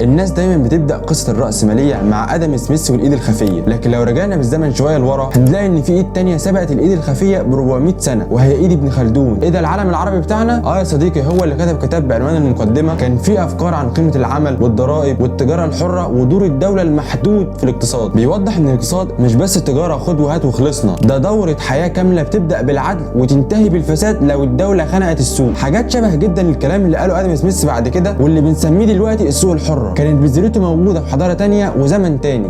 الناس دايما بتبدا قصه الراسماليه مع ادم سميث والايد الخفيه، لكن لو رجعنا بالزمن شويه لورا هنلاقي ان في ايد تانية سبقت الايد الخفيه ب 400 سنه، وهي ايد ابن خلدون. ايه ده العالم العربي بتاعنا؟ يا صديقي، هو اللي كتب كتاب بعنوان المقدمه كان فيه افكار عن قيمه العمل والضرائب والتجاره الحره ودور الدوله المحدود في الاقتصاد. بيوضح ان الاقتصاد مش بس تجاره خد وهات وخلصنا، ده دوره حياه كامله بتبدا بالعدل وتنتهي بالفساد لو الدوله خنقت السوق. حاجات شبه جدا الكلام اللي قاله ادم سميث بعد كده واللي بنسميه دلوقتي السوق الحر، كانت بذرته موجوده في حضاره تانية وزمن تاني.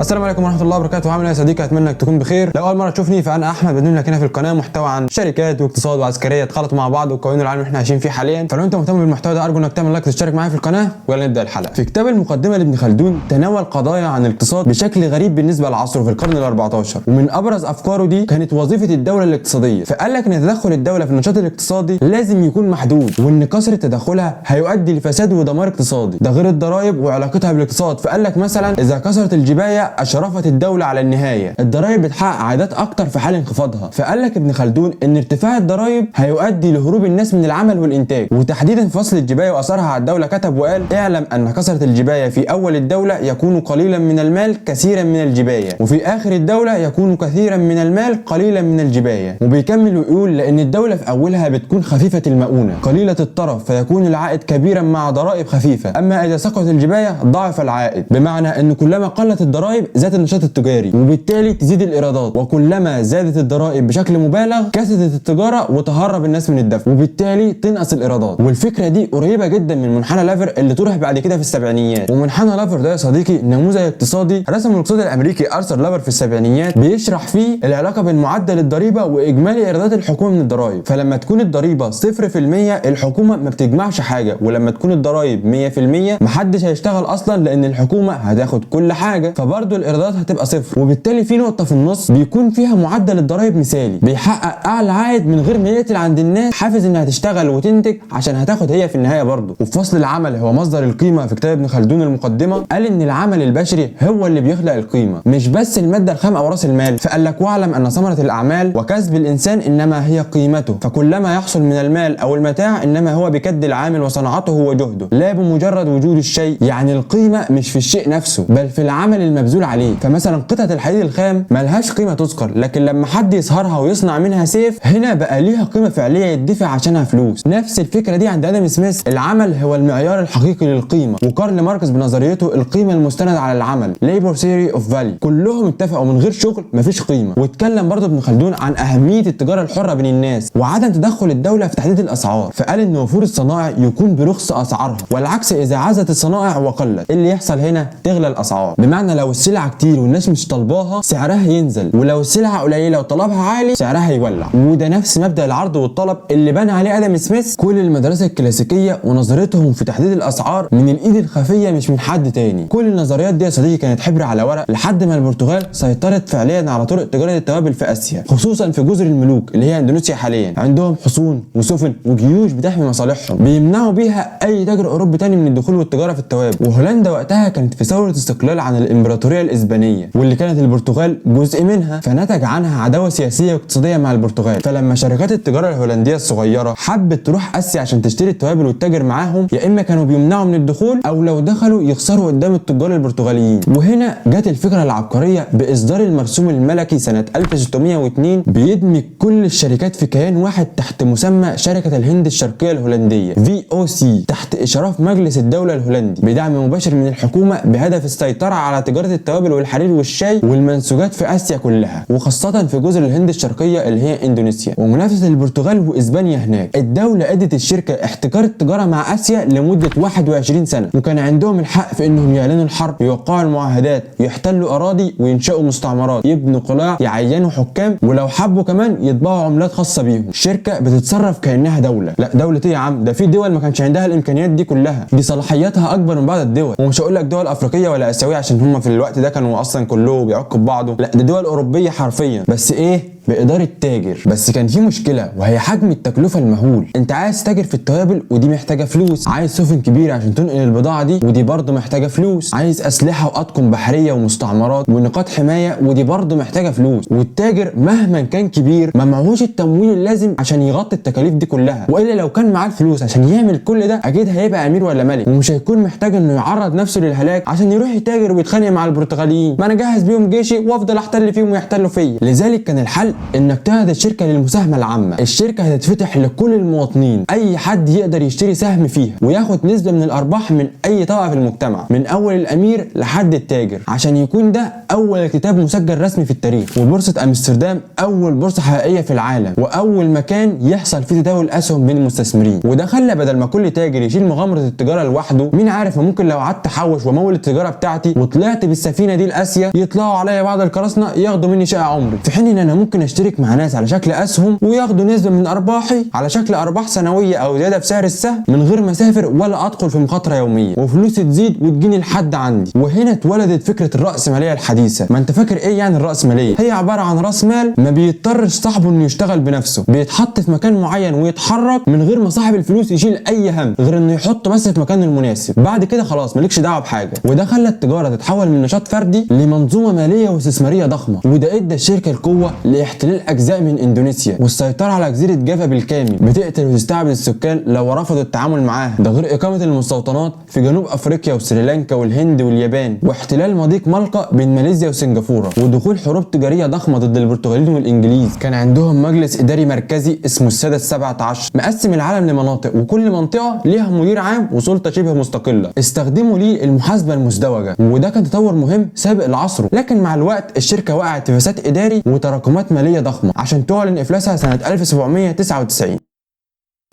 السلام عليكم ورحمه الله وبركاته. عامل ايه يا صديقي؟ اتمنى انك تكون بخير. لو اول مره تشوفني فانا احمد، بقدم لك هنا في القناه محتوى عن شركات واقتصاد وعسكريه اتخلطوا مع بعض وكونوا العالم اللي احنا عايشين فيه حاليا. فلو انت مهتم بالمحتوى ده ارجو انك تعمل لايك وتشترك معايا في القناه، ويلا نبدا الحلقه. في كتاب المقدمه لابن خلدون تناول قضايا عن الاقتصاد بشكل غريب بالنسبه لعصره في القرن ال14، ومن ابرز افكاره دي كانت وظيفه الدوله الاقتصاديه. فقال لك ان تدخل الدوله في النشاط الاقتصادي لازم يكون محدود، وان كثره تدخلها هيؤدي لفساد ودمار اقتصادي، ده غير الضرائب وعلاقتها بالاقتصاد. فقال لك مثلا اذا كثرت الجبايه اشرفت الدوله على النهايه، الضرائب بتحقق عائدات اكتر في حال انخفاضها. فقال لك ابن خلدون ان ارتفاع الضرائب هيؤدي لهروب الناس من العمل والانتاج. وتحديدا في فصل الجبايه واثرها على الدوله كتب وقال: اعلم ان كثره الجبايه في اول الدوله يكون قليلا من المال كثيرا من الجبايه، وفي اخر الدوله يكون كثيرا من المال قليلا من الجبايه. وبيكمل ويقول: لان الدوله في اولها بتكون خفيفه المؤونه قليله الطرف فيكون العائد كبيرا مع ضرائب خفيفه، اما اذا سقطت الجبايه ضعف العائد. بمعنى ان كلما قلت الضرائب زاد النشاط التجاري وبالتالي تزيد الايرادات، وكلما زادت الضرائب بشكل مبالغ كثرت التجاره وتهرب الناس من الدفع وبالتالي تنقص الايرادات. والفكره دي قريبه جدا من منحنى لافر اللي طرح بعد كده في السبعينيات. ومنحنى لافر ده يا صديقي نموذج اقتصادي رسمه الاقتصادي الامريكي ارثر لافر في السبعينيات، بيشرح فيه العلاقه بين معدل الضريبه واجمالي ايرادات الحكومه من الضرائب. فلما تكون الضريبه 0% الحكومه ما بتجمعش حاجه، ولما تكون الضرائب 100% محدش هيشتغل اصلا لان الحكومه هتاخد كل حاجه، فبرضه الايرادات هتبقى صفر. وبالتالي في نقطه في النص بيكون فيها معدل الضرائب مثالي بيحقق اعلى عائد من غير ما يقتل عند الناس حافز انها تشتغل وتنتج عشان هتاخد هي في النهايه برضه. وفي فصل العمل هو مصدر القيمه في كتاب ابن خلدون المقدمه قال ان العمل البشري هو اللي بيخلق القيمه مش بس الماده الخام او راس المال. فقال لك: واعلم ان ثمره الاعمال وكسب الانسان انما هي قيمته، فكلما يحصل من المال او المتاع انما هو بكد العامل وصنعته وجهده لا بمجرد وجود الشيء. يعني القيمه مش في الشيء نفسه بل في العمل المبذول عليه. فمثلا قطعه الحديد الخام ملهاش قيمه تذكر، لكن لما حد يسهرها ويصنع منها سيف هنا بقى ليها قيمه فعليه يدفع عشانها فلوس. نفس الفكره دي عند ادم سميث، العمل هو المعيار الحقيقي للقيمه. وكارل ماركس بنظريته القيمه المستنده على العمل labor theory of value، كلهم اتفقوا من غير شغل مفيش قيمه. واتكلم برضه ابن خلدون عن اهميه التجاره الحره بين الناس وعدم تدخل الدوله في تحديد الاسعار. فقال ان وفور الصنائع يكون برخص اسعارها، والعكس اذا عزت الصنائع وقلت اللي يحصل هنا تغلى الاسعار. بمعنى لو السلعه كتير والناس مش طالباها سعرها ينزل، ولو السلعه قليله وطلبها عالي سعرها يولع. وده نفس مبدا العرض والطلب اللي بنى عليه ادم سميث كل المدرسه الكلاسيكيه ونظرتهم في تحديد الاسعار من الايد الخفيه مش من حد تاني. كل النظريات دي يا صديقي كانت حبر على ورق لحد ما البرتغال سيطرت فعليا على طرق تجاره التوابل في اسيا، خصوصا في جزر الملوك اللي هي اندونيسيا حاليا. عندهم حصون وسفن وجيوش بتحمي مصالحهم بيمنعوا بيها اي تاجر اوروبي تاني من الدخول والتجاره في التوابل. وهولندا وقتها كانت في ثوره استقلال عن الامبراطوريه الاسبانيه واللي كانت البرتغال جزء منها، فنتج عنها عداوه سياسيه واقتصاديه مع البرتغال. فلما شركات التجاره الهولنديه الصغيره حبت تروح اسيا عشان تشتري التوابل وتتاجر معاهم، يا اما كانوا بيمنعوا من الدخول او لو دخلوا يخسروا قدام التجار البرتغاليين. وهنا جت الفكره العبقريه باصدار المرسوم الملكي سنه 1602 بيدمج كل الشركات في كيان واحد تحت مسمى شركه الهند الشرقيه الهولنديه VOC تحت اشراف مجلس الدوله الهولندي بدعم مباشر من الحكومه بهدف السيطره على تجاره التوابل والحرير والشاي والمنسوجات في اسيا كلها، وخاصه في جزر الهند الشرقيه اللي هي اندونيسيا ومنافسه البرتغال واسبانيا هناك. الدوله ادت الشركه احتكار التجاره مع اسيا لمده 21 سنه، وكان عندهم الحق في انهم يعلنوا الحرب، يوقعوا المعاهدات، يحتلوا اراضي وينشئوا مستعمرات، يبنوا قلاع، يعينوا حكام، ولو حبوا كمان يطبعوا عملات خاصه بيهم. الشركه بتتصرف كانها دوله. لا دوله ايه يا عم؟ ده في دول ما كانش عندها الامكانيات دي كلها، دي صلاحياتها اكبر من بعض الدول. ومش هقول لك دول افريقيه ولا اسيويه عشان هم في الوقت ده كانوا اصلا كله بيعكوا ببعضه، لا ده دول اوروبيه حرفيا. بس ايه بإدارة تاجر. بس كان في مشكلة وهي حجم التكلفة المهول. انت عايز تاجر في التوابل ودي محتاجة فلوس، عايز سفن كبيرة عشان تنقل البضاعة دي ودي برضه محتاجة فلوس، عايز أسلحة وأطقم بحرية ومستعمرات ونقاط حماية ودي برضه محتاجة فلوس. والتاجر مهما كان كبير ما معهوش التمويل اللازم عشان يغطي التكاليف دي كلها، والا لو كان معاه الفلوس عشان يعمل كل ده اكيد هيبقى امير ولا ملك، ومش هيكون محتاج انه يعرض نفسه للهلاك عشان يروح يتاجر ويتخانق مع البرتغاليين. ما انا جهز بيهم جيشي وافضل احتل فيهم ويحتلوا فيا. لذلك كان الحل انك تعهد الشركه للمساهمه العامه. الشركه هتتفتح لكل المواطنين، اي حد يقدر يشتري سهم فيها وياخد نسبه من الارباح من اي طبقه في المجتمع، من اول الامير لحد التاجر، عشان يكون ده اول كتاب مسجل رسمي في التاريخ. وبورصه امستردام اول بورصه حقيقيه في العالم واول مكان يحصل فيه تداول اسهم بين المستثمرين. وده خلى بدل ما كل تاجر يشيل مغامره التجاره لوحده، مين عارف ممكن لو قعدت احوش وامول التجاره بتاعتي وطلعت بالسفينه دي لاسيا يطلعوا عليا بعض القراصنه ياخدوا مني شقه عمري، في حين ان انا ممكن اشترك مع ناس على شكل اسهم وياخدوا نسبه من ارباحي على شكل ارباح سنويه او زياده في سعر السهم من غير ما اسافر ولا ادخل في مخاطره يوميه، وفلوسي تزيد وتجيني لحد عندي. وهنا اتولدت فكره الراسماليه الحديثه. ما انت فاكر ايه يعني الراسماليه؟ هي عباره عن راس مال ما بيضطرش صاحبه انه يشتغل بنفسه، بيتحط في مكان معين ويتحرك من غير ما صاحب الفلوس يشيل اي هم غير انه يحطه بس في مكانه المناسب، بعد كده خلاص مالكش دعوه بحاجه. وده خلى التجاره تتحول من نشاط فردي لمنظومه ماليه واستثماريه ضخمه، وده ادى الشركه القوه لاحتلال اجزاء من اندونيسيا والسيطره على جزيره جافا بالكامل، بتقتل وتستعبد السكان لو رفضوا التعامل معاها. ده غير اقامه المستوطنات في جنوب افريقيا وسريلانكا والهند واليابان، واحتلال مضيق ملقا بين ماليزيا وسنغافوره، ودخول حروب تجاريه ضخمه ضد البرتغاليين والانجليز. كان عندهم مجلس اداري مركزي اسمه السادة ال17 مقسم العالم لمناطق، وكل منطقه ليها مدير عام وسلطه شبه مستقله استخدموا ليه المحاسبه المزدوجه، وده كان تطور مهم سابق لعصره. لكن مع الوقت الشركه وقعت في فساد اداري وتراكمات ماليه ضخمه عشان تعلن افلاسها سنه 1799.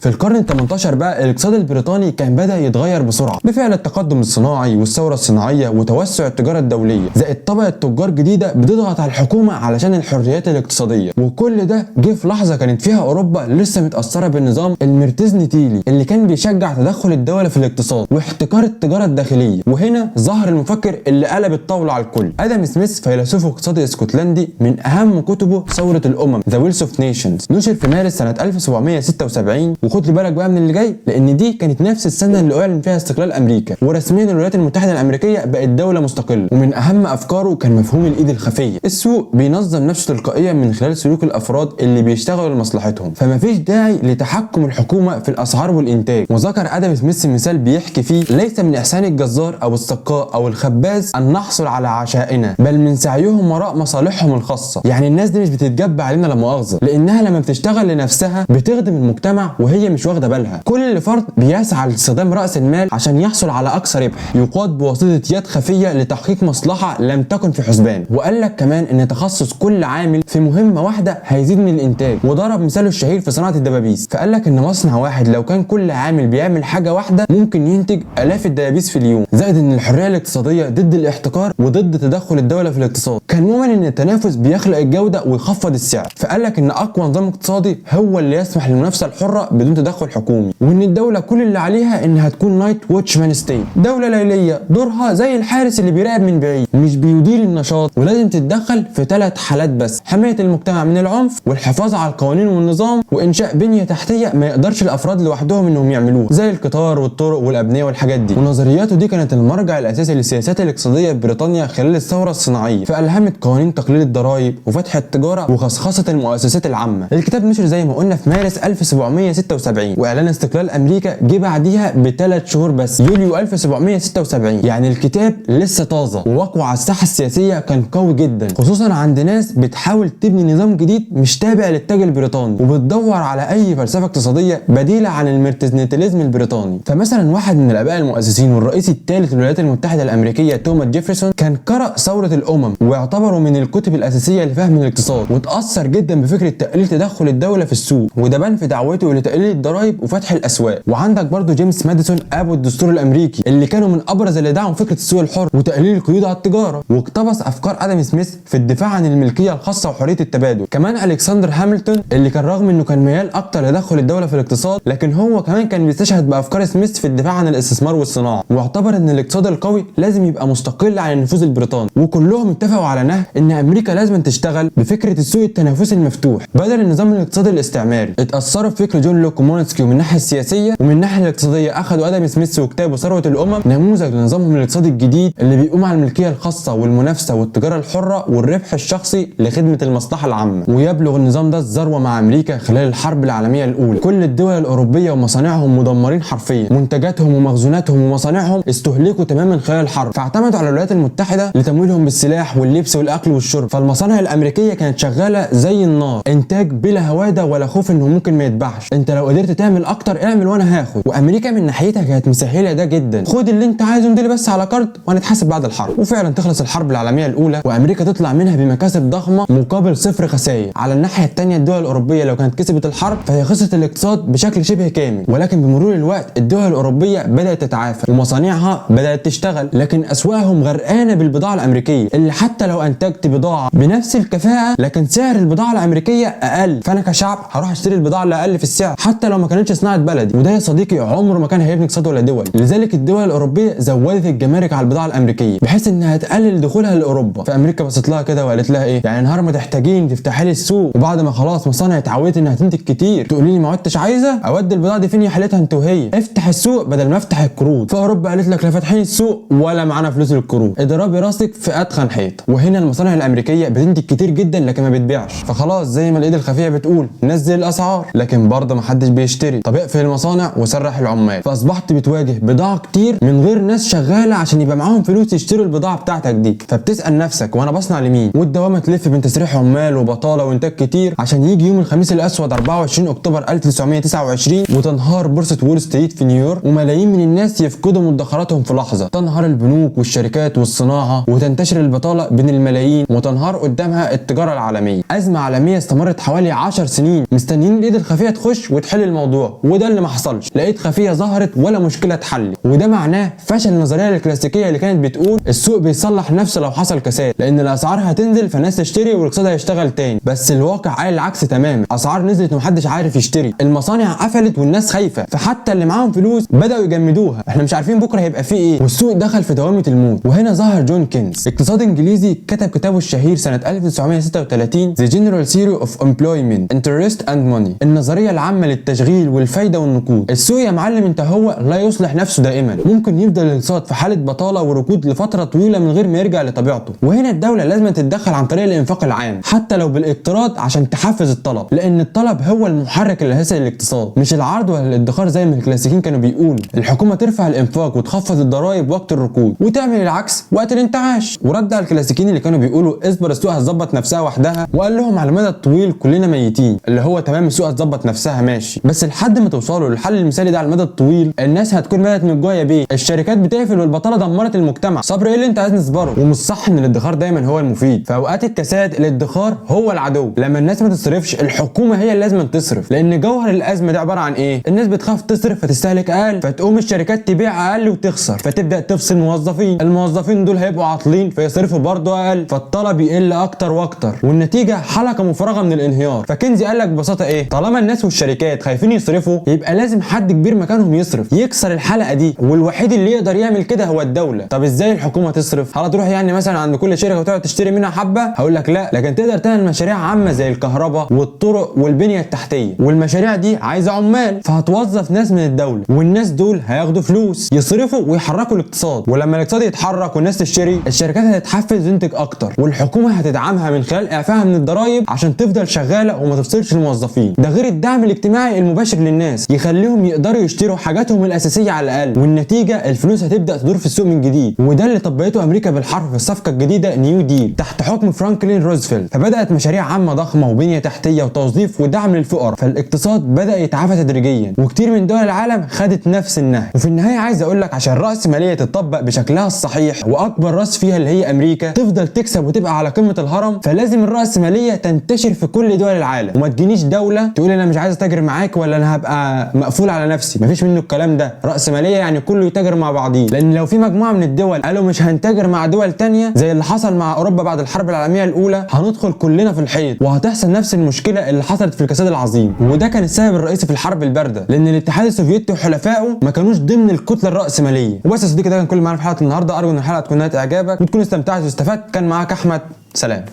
في القرن ال 18 بقى الاقتصاد البريطاني كان بدأ يتغير بسرعة بفعل التقدم الصناعي والثورة الصناعية وتوسع التجارة الدولية، زائد طبقة تجار جديدة بتضغط على الحكومة علشان الحريات الاقتصادية. وكل ده جه في لحظة كانت فيها أوروبا لسه متأثرة بالنظام المرتزنتيلي اللي كان بيشجع تدخل الدولة في الاقتصاد واحتكار التجارة الداخلية. وهنا ظهر المفكر اللي قلب الطاولة على الكل، آدم سميث، فيلسوف واقتصادي اسكتلندي من أهم كتبه ثورة الأمم The Wealth of Nations، نشر في مارس سنة 1776. وخد بالك بقى من اللي جاي، لان دي كانت نفس السنه اللي اعلن فيها استقلال امريكا ورسميا الولايات المتحده الامريكيه بقت دوله مستقله. ومن اهم افكاره كان مفهوم الايد الخفيه. السوق بينظم نفسه تلقائيا من خلال سلوك الافراد اللي بيشتغلوا لمصلحتهم، فما فيش داعي لتحكم الحكومه في الاسعار والانتاج. وذكر ادم سميث مثال بيحكي فيه: ليس من احسان الجزار او السقاء او الخباز ان نحصل على عشائنا، بل من سعيهم وراء مصالحهم الخاصه. يعني الناس دي مش بتتجب علينا لا مؤاخذه، لانها لما بتشتغل لنفسها بتخدم المجتمع وهي مش واخده بالها. كل فرد بيسعى لاستخدام راس المال عشان يحصل على اقصى ربح، يقاد بواسطه يد خفيه لتحقيق مصلحه لم تكن في حسبان. وقال لك كمان ان تخصص كل عامل في مهمه واحده هيزيد من الانتاج، وضرب مثاله الشهير في صناعه الدبابيس. فقال لك ان مصنع واحد لو كان كل عامل بيعمل حاجه واحده ممكن ينتج الاف الدبابيس في اليوم. زائد ان الحريه الاقتصاديه ضد الاحتكار وضد تدخل الدوله في الاقتصاد. كان مؤمن ان التنافس بيخلق الجوده ويخفض السعر. فقال لك ان اقوى نظام اقتصادي هو اللي يسمح للمنافسه الحره بدون تدخل حكومي، وان الدوله كل اللي عليها انها تكون نايت واتشمان ستيت، دوله ليليه دورها زي الحارس اللي بيراقب من بعيد مش بيدير النشاط، ولازم تتدخل في 3 حالات بس: حمايه المجتمع من العنف، والحفاظ على القوانين والنظام، وانشاء بنيه تحتيه ما يقدرش الافراد لوحدهم انهم يعملوها زي القطار والطرق والابنيه والحاجات دي. ونظرياته دي كانت المرجع الاساسي للسياسات الاقتصاديه في بريطانيا خلال الثوره الصناعيه، فالهمت قوانين تقليل الضرائب وفتح التجاره وخصخصه المؤسسات العامه. الكتاب نشر زي ما قلنا في مارس 1776، واعلان استقلال امريكا جه بعديها ب3 شهور بس، يوليو 1776. يعني الكتاب لسه طازه، وواقعه على الساحه السياسيه كان قوي جدا، خصوصا عند ناس بتحاول تبني نظام جديد مش تابع للتاج البريطاني وبتدور على اي فلسفه اقتصاديه بديله عن المرتزنتاليزم البريطاني. فمثلا واحد من الاباء المؤسسين والرئيس الثالث للولايات المتحده الامريكيه توماس جيفرسون كان قرأ ثوره الامم واعتبره من الكتب الاساسيه لفهم الاقتصاد، وتاثر جدا بفكره تقليل تدخل الدوله في السوق، وده بان في دعوته لتقليل تقليل الضرائب وفتح الاسواق. وعندك برضو جيمس ماديسون ابو الدستور الامريكي اللي كانوا من ابرز اللي دعموا فكره السوق الحر وتقليل القيود على التجاره، واقتبس افكار ادم سميث في الدفاع عن الملكيه الخاصه وحريه التبادل. كمان الكسندر هامilton اللي كان رغم انه كان ميال اكتر لتدخل الدوله في الاقتصاد، لكن هو كمان كان بيستشهد بافكار سميث في الدفاع عن الاستثمار والصناعه، واعتبر ان الاقتصاد القوي لازم يبقى مستقل عن النفوذ البريطاني. وكلهم اتفقوا على نهج ان امريكا لازم تشتغل بفكره السوق التنافسي المفتوح بدل النظام الاقتصادي الاستعماري. اتاثروا بفكر جون لوك ومونسكيو من الناحيه السياسيه، ومن الناحيه الاقتصاديه اخذوا ادم سميث وكتابه ثروه الامم نموذج لنظامهم الاقتصادي الجديد اللي بيقوم على الملكيه الخاصه والمنافسه والتجاره الحره والربح الشخصي لخدمه المصلحه العامه. ويبلغ النظام ده الذروه مع امريكا خلال الحرب العالميه الاولى. كل الدول الاوروبيه ومصانعهم مدمرين حرفيا، منتجاتهم ومخزوناتهم ومصانعهم استهلكوا تماما خلال الحرب، فاعتمدوا على الولايات المتحده لتمويلهم بالسلاح واللبس والاكل والشرب. فالمصانع الامريكيه كانت شغاله زي النار، انتاج بلا هواده ولا خوف انه ممكن ما يتباعش. انت لو قدرت تعمل اكتر اعمل وانا هاخد. وامريكا من ناحيتها كانت مسهله ده جدا، خد اللي انت عايزه امضي بس على كارد وهنتحاسب بعد الحرب. وفعلا تخلص الحرب العالميه الاولى وامريكا تطلع منها بمكاسب ضخمه مقابل صفر خسائر. على الناحيه الثانيه الدول الاوروبيه لو كانت كسبت الحرب فهي خسرت الاقتصاد بشكل شبه كامل، ولكن بمرور الوقت الدول الاوروبيه بدات تتعافى ومصانعها بدات تشتغل، لكن اسواقهم غرقانه بالبضاعه الامريكيه اللي حتى لو انتجت بضاعه بنفس الكفاءه لكن سعر البضاعه الامريكيه اقل، فانا كشعب هروح اشتري البضاعه اللي اقل في السعر حتى لو ما كانتش صناعه بلدي. وده يا صديقي عمره ما كان هيبني اقتصاد ولا دول. لذلك الدول الاوروبيه زودت الجمارك على البضاعه الامريكيه بحيث انها تقلل دخولها لاوروبا. فامريكا بصت لها كده وقالت لها ايه؟ يعني نهار ما تحتاجين تفتحي لي السوق وبعد ما خلاص مصانع اتعودت انها تنتج كتير تقولي لي ما عدتش عايزه اودي البضاعه دي فين يا حالتها انت وهي؟ افتح السوق بدل ما افتح القروض. فاوروبا قالت لك لا فاتحين السوق ولا معانا فلوس للقروض، اضربي راسك في اتخن حيط. وهنا المصانع الامريكيه بتنتج كتير جدا لكن ما بتبيعش، فخلاص زي ما الايد الخفيه بتقول نزل الاسعار، لكن برضه ما حدش بيشتري. طب اقفل المصانع وسرح العمال، فاصبحت بتواجه بضاعه كتير من غير ناس شغاله عشان يبقى معاهم فلوس يشتروا البضاعه بتاعتك دي. فبتسال نفسك وانا بصنع لمين؟ والدوامه تلف بين تسريح عمال وبطاله وانتاج كتير عشان يجي يوم الخميس الاسود 24 اكتوبر 1929 وتنهار بورصه وول ستريت في نيويورك وملايين من الناس يفقدوا مدخراتهم في لحظه، تنهار البنوك والشركات والصناعه وتنتشر البطاله بين الملايين وتنهار قدامها التجاره العالميه. ازمه عالميه استمرت حوالي 10 سنين مستنيين الايد الخفيه تخش وتحل الموضوع، وده اللي ما حصلش. لا ايد خفيه ظهرت ولا مشكله اتحلت، وده معناه فشل النظريه الكلاسيكيه اللي كانت بتقول السوق بيصلح نفسه لو حصل كساد، لان الاسعار هتنزل فالناس تشتري والاقتصاد هيشتغل تاني. بس الواقع قال العكس تماما، اسعار نزلت ومحدش عارف يشتري، المصانع قفلت والناس خايفه، فحتى اللي معاهم فلوس بداوا يجمدوها، احنا مش عارفين بكره هيبقى فيه ايه، والسوق دخل في دوامه الموت. وهنا ظهر جون كينز اقتصاد انجليزي كتب كتابه الشهير سنه 1936 The General Theory of Employment Interest and Money، النظريه العامه للتشغيل والفايده والنقود. السوق يا معلم انت هو لا يصلح نفسه دائما، ممكن يفضل الاقتصاد في حاله بطاله وركود لفتره طويله من غير ما يرجع لطبيعته، وهنا الدوله لازم تتدخل عن طريق الانفاق العام حتى لو بالاقتراض عشان تحفز الطلب، لان الطلب هو المحرك الاساسي للاقتصاد مش العرض ولا الادخار زي ما الكلاسيكيين كانوا بيقولوا. الحكومه ترفع الانفاق وتخفض الضرائب وقت الركود وتعمل العكس وقت الانتعاش. ورد على الكلاسيكيين اللي كانوا بيقولوا اصبر السوق هتظبط نفسها وحدها، وقال لهم على المدى الطويل كلنا ميتين، اللي هو تمام السوق هتظبط نفسها ماشي، بس لحد ما توصلوا للحل المثالي ده على المدى الطويل الناس هتكون ماتت من جوه يا بيه، الشركات بتقفل والبطاله دمرت المجتمع، صبر ايه اللي انت عايز نصبره؟ ومش صح ان الادخار دايما هو المفيد، في اوقات الكساد الادخار هو العدو. لما الناس ما تصرفش الحكومه هي اللي لازم تصرف، لان جوهر الازمه دي عباره عن ايه؟ الناس بتخاف تصرف فتستهلك اقل، فتقوم الشركات تبيع اقل وتخسر، فتبدا تفصل موظفين، الموظفين دول هيبقوا عاطلين فيصرفوا برضه اقل، فالطلب يقل اكتر واكتر، والنتيجه حلقه مفرغه من الانهيار. فكنزي قال لك ببساطه ايه؟ طالما الناس والشركات خايفين يصرفوا يبقى لازم حد كبير مكانهم يصرف يكسر الحلقه دي، والوحيد اللي يقدر يعمل كده هو الدوله. طب ازاي الحكومه تصرف؟ هتروح يعني مثلا عند كل شركه وتقعد تشتري منها حبه؟ هقول لك لا، لكن تقدر تعمل مشاريع عامه زي الكهرباء والطرق والبنيه التحتيه، والمشاريع دي عايزه عمال فهتوظف ناس من الدوله، والناس دول هياخدوا فلوس يصرفوا ويحركوا الاقتصاد، ولما الاقتصاد يتحرك والناس تشتري الشركات هتتحفز تنتج اكتر، والحكومه هتدعمها من خلال اعفائها من الضرائب عشان تفضل شغاله وما تفصلش الموظفين. ده غير الدعم الاجتماعي المباشر للناس يخليهم يقدروا يشتروا حاجاتهم الاساسيه على الاقل، والنتيجه الفلوس هتبدا تدور في السوق من جديد. وده اللي طبقته امريكا بالحرف في الصفقه الجديده نيو ديل تحت حكم فرانكلين روزفلت، فبدات مشاريع عامه ضخمه وبنيه تحتيه وتوظيف ودعم للفقراء، فالاقتصاد بدا يتعافى تدريجيا، وكتير من دول العالم خدت نفس النهج. وفي النهايه عايز اقول لك عشان الراسماليه تطبق بشكلها الصحيح واكبر راس فيها اللي هي امريكا تفضل تكسب وتبقى على قمه الهرم، فلازم الراسماليه تنتشر في كل دول العالم، وما تجينيش دوله تقول انا مش عايز اتاجر مع معاك ولا انا هبقى مقفول على نفسي. مفيش منه الكلام ده. رأسمالية يعني كله يتاجر مع بعضيه، لان لو في مجموعه من الدول قالوا مش هنتاجر مع دول تانية زي اللي حصل مع اوروبا بعد الحرب العالميه الاولى، هندخل كلنا في الحيط وهتحصل نفس المشكله اللي حصلت في الكساد العظيم. وده كان السبب الرئيسي في الحرب البارده، لان الاتحاد السوفيتي وحلفائه ما كانوش ضمن الكتله الرأسماليه. وبس يا صديقي، ده كان كل اللي معانا في حلقه النهارده. ارجو ان الحلقه تكون نالت اعجابك وتكون استمتعت واستفدت. كان معاك احمد، سلام.